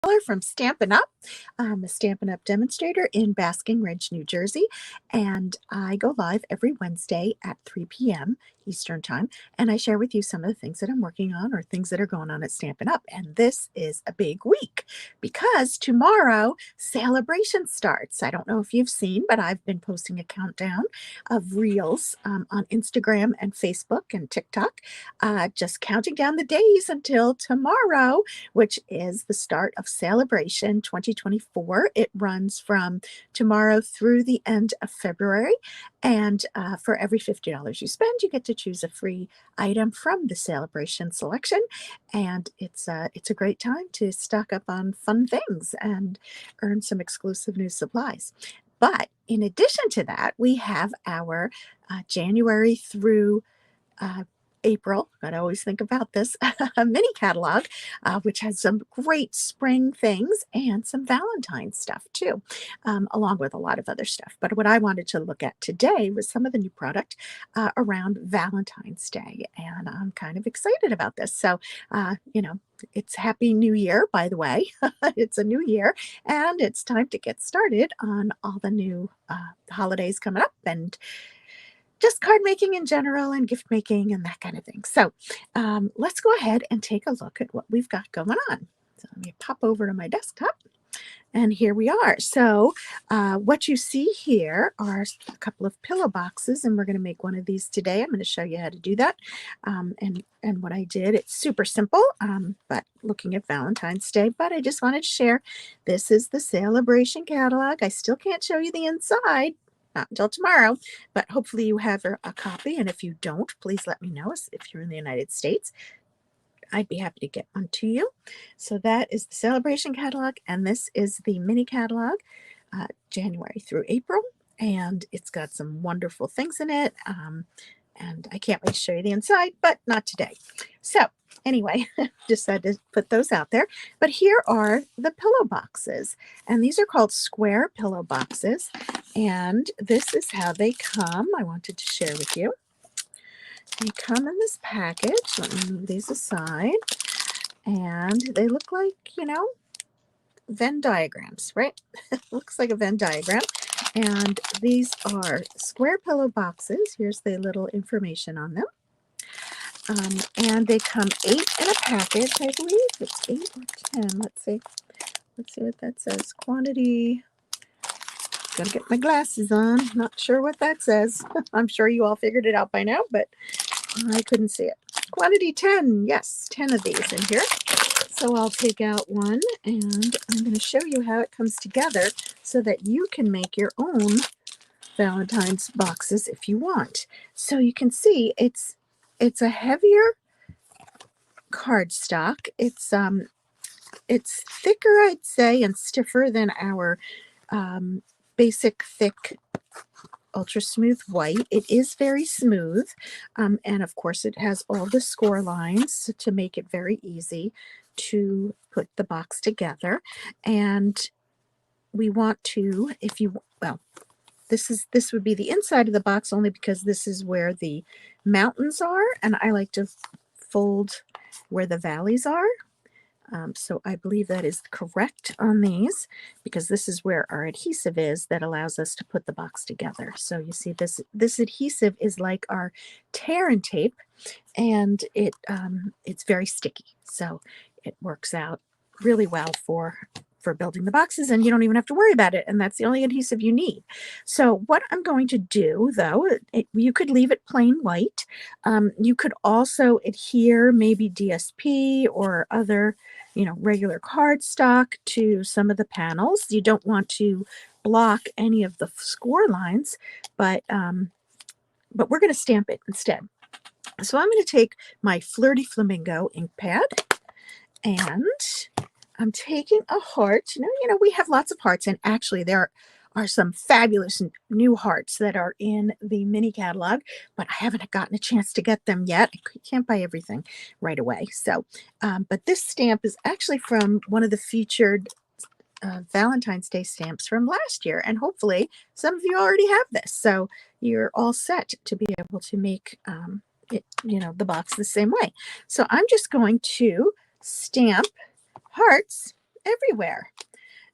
Miller from Stampin' Up. I'm a Stampin' Up demonstrator in Basking Ridge, New Jersey, and I go live every Wednesday at 3 p.m. Eastern Time, and I share with you some of the things that I'm working on or things that are going on at Stampin' Up. And this is a big week because tomorrow Sale-a-Bration starts. I don't know if you've seen, but I've been posting a countdown of reels on Instagram and Facebook and TikTok, just counting down the days until tomorrow, which is the start of Sale-a-Bration 2024. It runs from tomorrow through the end of February, and for every $50 you spend, you get to choose a free item from the Sale-a-Bration selection, and it's a great time to stock up on fun things and earn some exclusive new supplies. But in addition to that, we have our January through April, gotta always think about this, mini catalog, which has some great spring things and some Valentine stuff too, along with a lot of other stuff. But what I wanted to look at today was some of the new product around Valentine's Day, and I'm kind of excited about this. So, it's Happy New Year, by the way. It's a new year, and it's time to get started on all the new holidays coming up and just card making in general and gift making and that kind of thing. So let's go ahead and take a look at what we've got going on. So let me pop over to my desktop. And here we are. So what you see here are a couple of pillow boxes, and we're going to make one of these today. I'm going to show you how to do that. And what I did, it's super simple, but looking at Valentine's Day. But I just wanted to share, this is the Sale-a-Bration catalog. I still can't show you the inside, not until tomorrow, but hopefully you have a copy. And if you don't, please let me know if you're in the United States. I'd be happy to get one to you. So that is the Sale-a-Bration catalog, and this is the mini catalog, January through April, and it's got some wonderful things in it. And I can't wait to show you the inside, but not today. So anyway, just had to put those out there. But here are the pillow boxes, and these are called square pillow boxes, and this is how they come. I wanted to share with you. They come in this package. Let me move these aside, and they look like, Venn diagrams, right? Looks like a Venn diagram. And these are square pillow boxes. Here's the little information on them. And they come 8 in a package, I believe. It's 8 or 10. Let's see what that says. Quantity. Gotta get my glasses on. Not sure what that says. I'm sure you all figured it out by now, but I couldn't see it. Quantity 10. Yes, 10 of these in here. So I'll take out one, and I'm going to show you how it comes together so that you can make your own Valentine's boxes if you want. So you can see it's a heavier cardstock. It's thicker, I'd say, and stiffer than our basic thick ultra smooth white. It is very smooth, and of course it has all the score lines to make it very easy to put the box together. And we want to, this would be the inside of the box, only because this is where the mountains are, and I like to fold where the valleys are. So I believe that is correct on these, because this is where our adhesive is that allows us to put the box together. So you see this adhesive is like our tear and tape, and it's very sticky. So it works out really well for building the boxes, and you don't even have to worry about it, and that's the only adhesive you need. So what I'm going to do, though, you could leave it plain white. You could also adhere maybe DSP or other, regular cardstock to some of the panels. You don't want to block any of the score lines, but we're going to stamp it instead. So I'm going to take my Flirty Flamingo ink pad, and I'm taking a heart. We have lots of hearts, and actually there are some fabulous new hearts that are in the mini catalog, but I haven't gotten a chance to get them yet. I can't buy everything right away. So, but this stamp is actually from one of the featured Valentine's Day stamps from last year, and hopefully some of you already have this. So you're all set to be able to make the box the same way. So I'm just going to stamp hearts everywhere.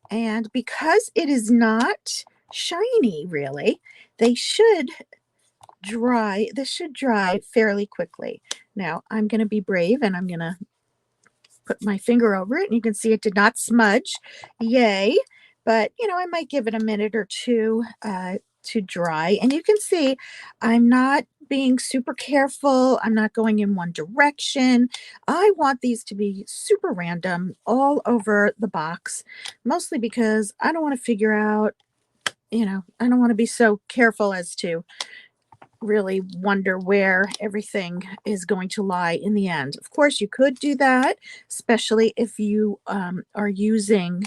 And because it is not shiny really, they should dry. This should dry fairly quickly. Now I'm going to be brave and I'm going to put my finger over it, and you can see it did not smudge. Yay. But, I might give it a minute or two to dry. And you can see I'm not being super careful. I'm not going in one direction. I want these to be super random all over the box, mostly because I don't want to figure out, I don't want to be so careful as to really wonder where everything is going to lie in the end. Of course, you could do that, especially if you are using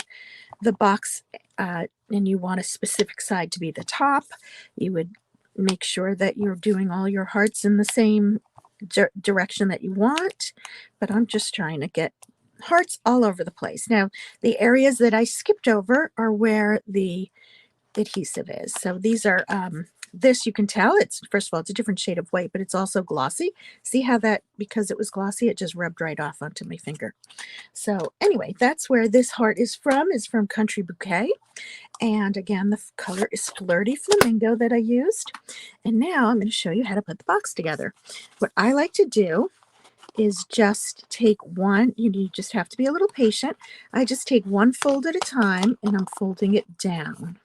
the box and you want a specific side to be the top. You would make sure that you're doing all your hearts in the same direction that you want, but I'm just trying to get hearts all over the place. Now, the areas that I skipped over are where the adhesive is. So these are this, you can tell it's, first of all, it's a different shade of white, but it's also glossy. See how that, because it was glossy, it just rubbed right off onto my finger. So anyway, that's where this heart is from Country Bouquet. And again, the color is Flirty Flamingo that I used. And now I'm going to show you how to put the box together. What I like to do is just take one, you just have to be a little patient. I just take one fold at a time and I'm folding it down.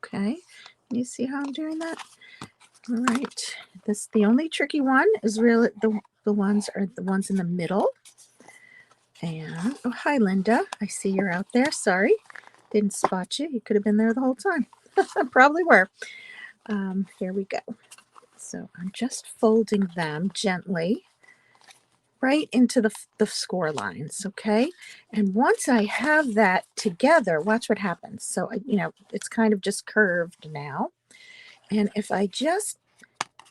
Okay, you see how I'm doing that? All right, the only tricky one is really the ones in the middle. And oh, hi Linda, I see you're out there. Sorry, didn't spot you. You could have been there the whole time. Probably were. Here we go. So I'm just folding them gently right into the score lines, okay? And once I have that together, watch what happens. So, it's kind of just curved now. And if I just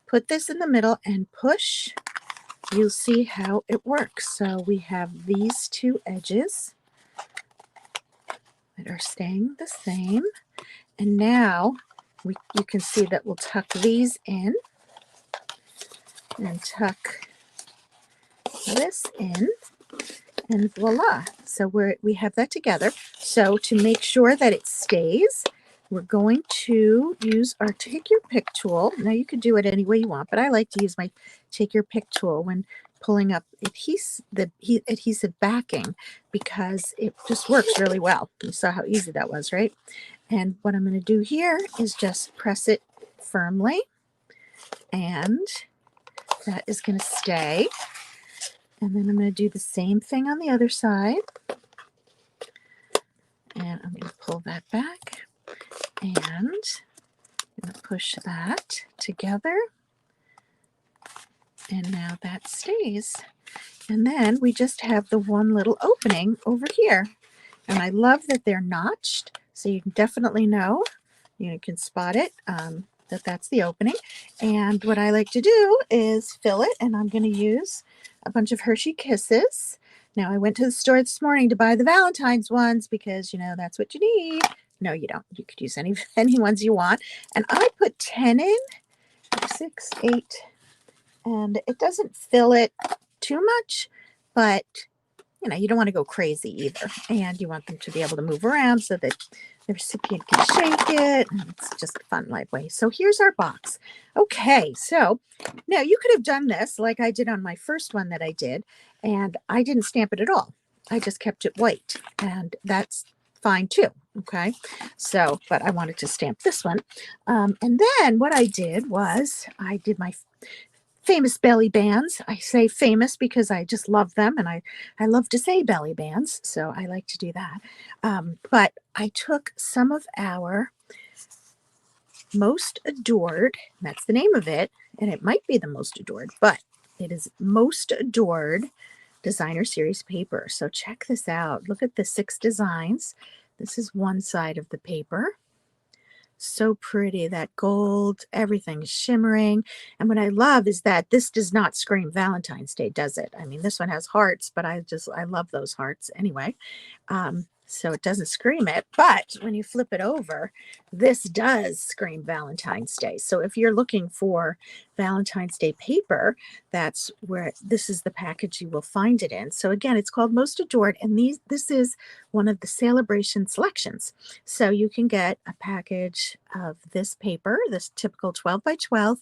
put this in the middle and push, you'll see how it works. So we have these two edges that are staying the same. And now you can see that we'll tuck these in and tuck this in, and voila. So we have that together. So to make sure that it stays, we're going to use our Take Your Pick tool. Now you could do it any way you want, but I like to use my Take Your Pick tool when pulling up the adhesive backing, because it just works really well. You saw how easy that was, right? And what I'm going to do here is just press it firmly, and that is going to stay. And then I'm going to do the same thing on the other side. And I'm going to pull that back. And I'm going to push that together. And now that stays. And then we just have the one little opening over here. And I love that they're notched. So you can definitely know, you can spot it, that that's the opening. And what I like to do is fill it. And I'm going to use a bunch of Hershey Kisses. Now I went to the store this morning to buy the Valentines ones because that's what you need. No, you don't. You could use any ones you want. And I put 10 in, 6, 8, and it doesn't fill it too much, but you don't want to go crazy either. And you want them to be able to move around so that the recipient can shake it. It's just a fun, light way. So here's our box. Okay, so now you could have done this like I did on my first one that I did, and I didn't stamp it at all. I just kept it white, and that's fine too. Okay, so, but I wanted to stamp this one. And then what I did was I did my famous belly bands. I say famous because I just love them, and I love to say belly bands, so I like to do that. But I took some of our Most Adored, that's the name of it, and it might be the Most Adored, but it is Most Adored Designer Series paper. So check this out. Look at the 6 designs. This is one side of the paper. So pretty, that gold, everything is shimmering. And what I love is that this does not scream Valentine's Day, does it? I mean, this one has hearts, but I love those hearts anyway. so it doesn't scream it. But when you flip it over, this does scream Valentine's Day. So if you're looking for Valentine's Day paper, that's where this is the package you will find it in. So again, it's called Most Adored, and this is one of the Sale-a-Bration selections. So you can get a package of this paper, this typical 12 by 12.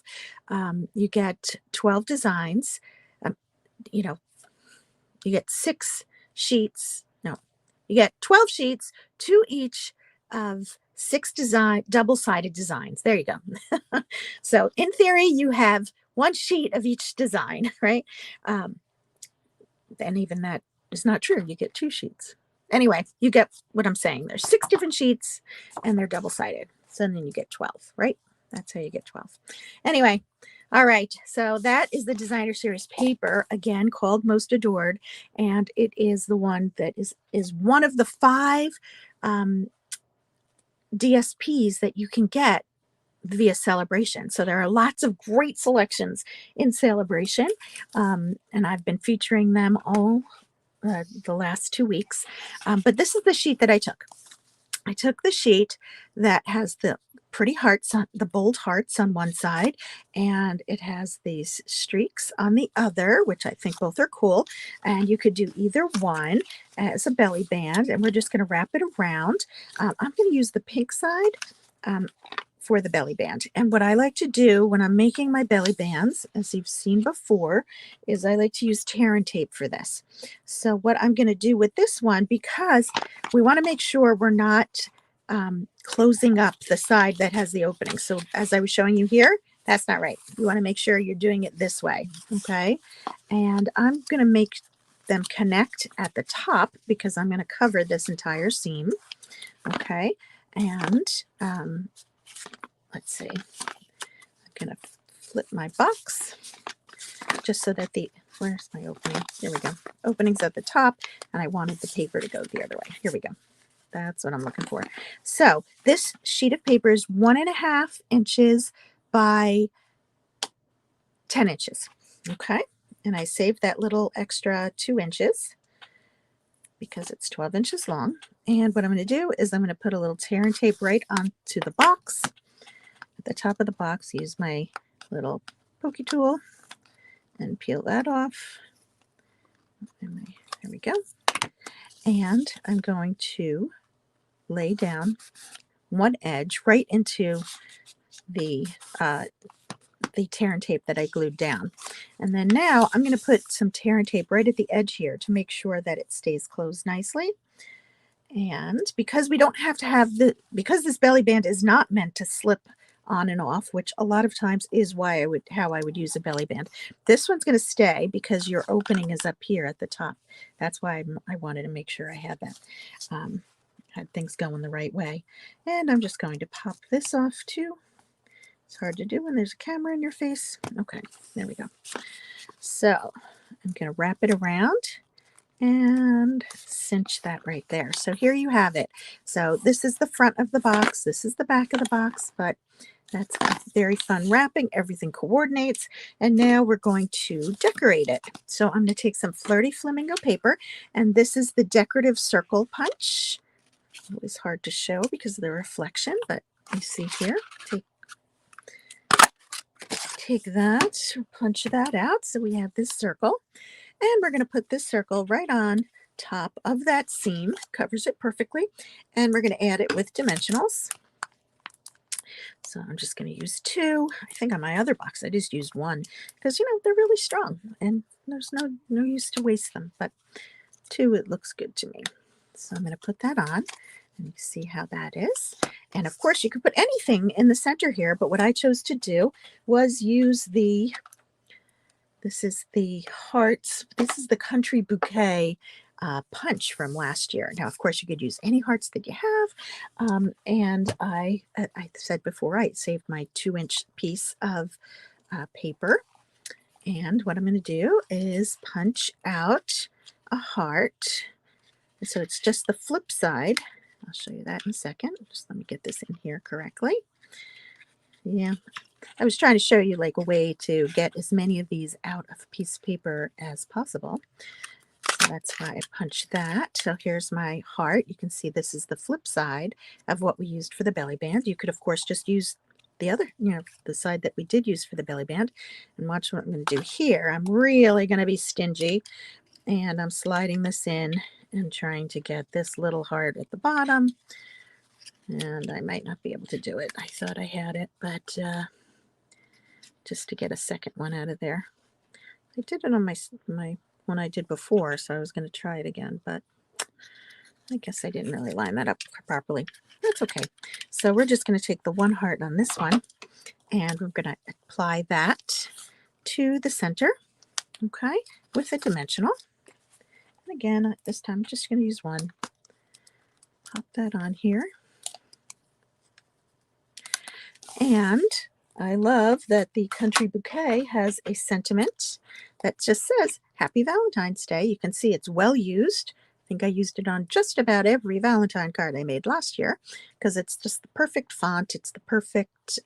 You get 12 designs. You know, you get 6 sheets. No, you get 12 sheets, 2 each of 6 double-sided designs. There you go. So in theory, you have 1 sheet of each design, right? And even that is not true. You get 2 sheets. Anyway, you get what I'm saying. There's 6 different sheets, and they're double-sided. So then you get 12, right? That's how you get 12. Anyway, all right. So that is the designer series paper, again, called Most Adored. And it is the one that is one of the 5 DSPs that you can get via Sale-a-Bration. So there are lots of great selections in Sale-a-Bration. And I've been featuring them all the last 2 weeks. But this is the sheet that I took. I took the sheet that has the pretty hearts, the bold hearts on one side, and it has these streaks on the other, which I think both are cool. And you could do either one as a belly band, and we're just going to wrap it around. I'm going to use the pink side for the belly band. And what I like to do when I'm making my belly bands, as you've seen before, is I like to use tear and tape for this. So what I'm going to do with this one, because we want to make sure we're not closing up the side that has the opening. So as I was showing you here, that's not right. You want to make sure you're doing it this way. Okay. And I'm going to make them connect at the top because I'm going to cover this entire seam. Okay. And let's see. I'm going to flip my box just so that where's my opening? Here we go. Opening's at the top, and I wanted the paper to go the other way. Here we go. That's what I'm looking for. So this sheet of paper is 1.5 inches by 10 inches. Okay. And I saved that little extra 2 inches because it's 12 inches long. And what I'm going to do is I'm going to put a little tear and tape right onto the box. At the top of the box, use my little pokey tool and peel that off. There we go. And I'm going to lay down one edge right into the tear and tape that I glued down. And then now I'm going to put some tear and tape right at the edge here to make sure that it stays closed nicely. And because we don't have to have because this belly band is not meant to slip on and off, which a lot of times is how I would use a belly band. This one's going to stay because your opening is up here at the top. That's why I wanted to make sure I had that. Had things going the right way. And I'm just going to pop this off too. It's hard to do when there's a camera in your face. Okay, there we go. So I'm going to wrap it around and cinch that right there. So here you have it. So this is the front of the box. This is the back of the box, but that's very fun wrapping. Everything coordinates. And now we're going to decorate it. So I'm going to take some Flirty Flamingo paper, and this is the decorative circle punch. Always hard to show because of the reflection, but you see here. Take that, punch that out. So we have this circle, and we're going to put this circle right on top of that seam. Covers it perfectly, and we're going to add it with dimensionals. So I'm just going to use 2. I think on my other box I just used 1 because they're really strong and there's no use to waste them. But 2, it looks good to me. So I'm going to put that on. And you see how that is. And of course, you could put anything in the center here, but what I chose to do was use this is the hearts. This is the Country Bouquet punch from last year. Now, of course, you could use any hearts that you have. And I said before, I saved my 2-inch piece of paper. And what I'm going to do is punch out a heart. So it's just the flip side. I'll show you that in a second. Just let me get this in here correctly. Yeah, I was trying to show you like a way to get as many of these out of a piece of paper as possible. That's why I punched that. So here's my heart. You can see this is the flip side of what we used for the belly band. You could, of course, just use the other, the side that we did use for the belly band. And watch what I'm going to do here. I'm really going to be stingy. And I'm sliding this in and trying to get this little heart at the bottom. And I might not be able to do it. I thought I had it, but just to get a second one out of there. I did it on my one I did before, so I was going to try it again, but I guess I didn't really line that up properly. That's okay. So we're just going to take the one heart on this one, and we're going to apply that to the center, okay, with a dimensional. And again, this time I'm just going to use one. Pop that on here. And I love that the Country Bouquet has a sentiment that just says Happy Valentine's Day. You can see it's well used. I think I used it on just about every Valentine card I made last year because it's just the perfect font. It's the perfect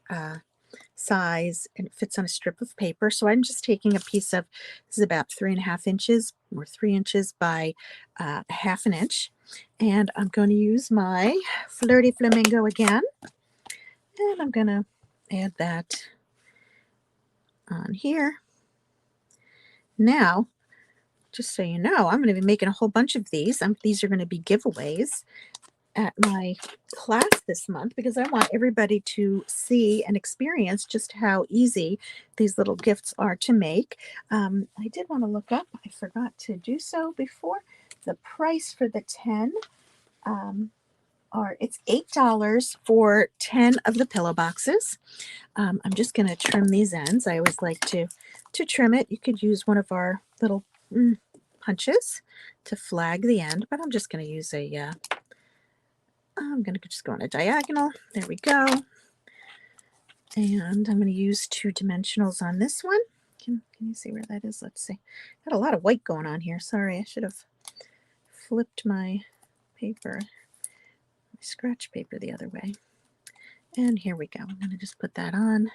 size, and it fits on a strip of paper. So I'm just taking a piece of, this is about 3.5 inches or 3 inches by 1/2 inch. And I'm going to use my Flirty Flamingo again. And I'm going to add that on here. Now, just so you know, I'm going to be making a whole bunch of these. These are going to be giveaways at my class this month because I want everybody to see and experience just how easy these little gifts are to make. I did want to look up, I forgot to do so before, the price for the 10 it's $8 for 10 of the pillow boxes. I'm just going to trim these ends. I always like to trim it. You could use one of our little punches to flag the end, but I'm just going to use I'm going to just go on a diagonal. There we go. And I'm going to use 2 dimensionals on this one. Can you see where that is? Let's see. Got a lot of white going on here. Sorry, I should have flipped my paper, my scratch paper the other way. And here we go. I'm going to just put that on.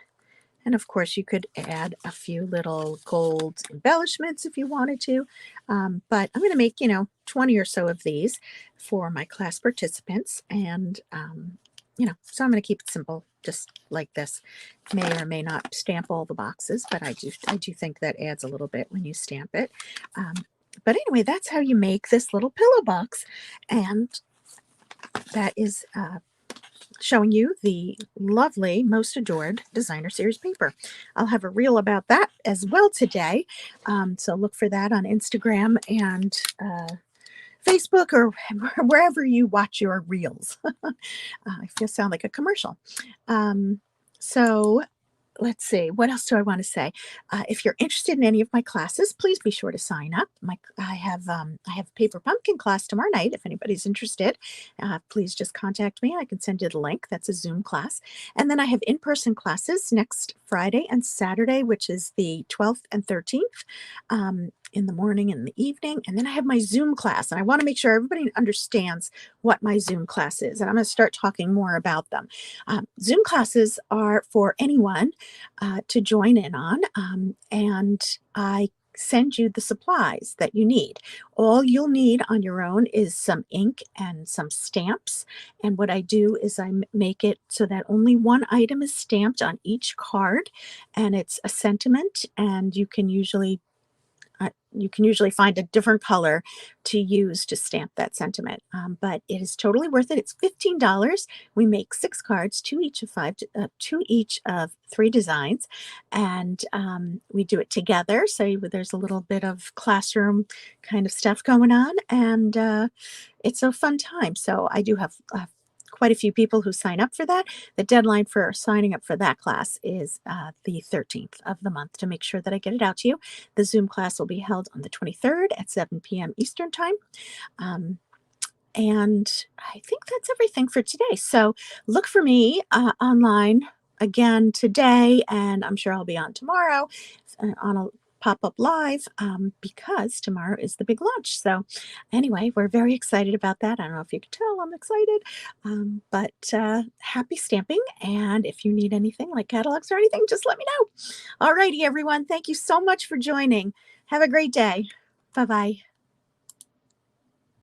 And of course, you could add a few little gold embellishments if you wanted to. But I'm going to make, 20 or so of these for my class participants. And, so I'm going to keep it simple, just like this. May or may not stamp all the boxes, but I do think that adds a little bit when you stamp it. But anyway, that's how you make this little pillow box. And that is showing you the lovely Most Adored Designer Series paper. I'll have a reel about that as well today. So look for that on Instagram and Facebook or wherever you watch your reels. I feel sound like a commercial. So let's see, what else do I want to say? If you're interested in any of my classes, please be sure to sign up. I have a paper pumpkin class tomorrow night. If anybody's interested, please just contact me. I can send you the link. That's a Zoom class. And then I have in-person classes next Friday and Saturday, which is the 12th and 13th. In the morning and the evening. And then I have my Zoom class, and I want to make sure everybody understands what my Zoom class is. And I'm going to start talking more about them. Zoom classes are for anyone to join in on. And I send you the supplies that you need. All you'll need on your own is some ink and some stamps. And what I do is I make it so that only one item is stamped on each card, and it's a sentiment, and you can usually find a different color to use to stamp that sentiment. But it is totally worth it. It's $15. We make 6 cards, to each of 3 designs, and we do it together. So there's a little bit of classroom kind of stuff going on, and it's a fun time. So I do have quite a few people who sign up for that. The deadline for signing up for that class is the 13th of the month to make sure that I get it out to you. The Zoom class will be held on the 23rd at 7 p.m. Eastern Time. And I think that's everything for today. So look for me online again today, and I'm sure I'll be on tomorrow on a pop-up live because tomorrow is the big launch. So anyway, we're very excited about that. I don't know if you can tell I'm excited, but happy stamping. And if you need anything like catalogs or anything, just let me know. All righty, everyone. Thank you so much for joining. Have a great day. Bye-bye.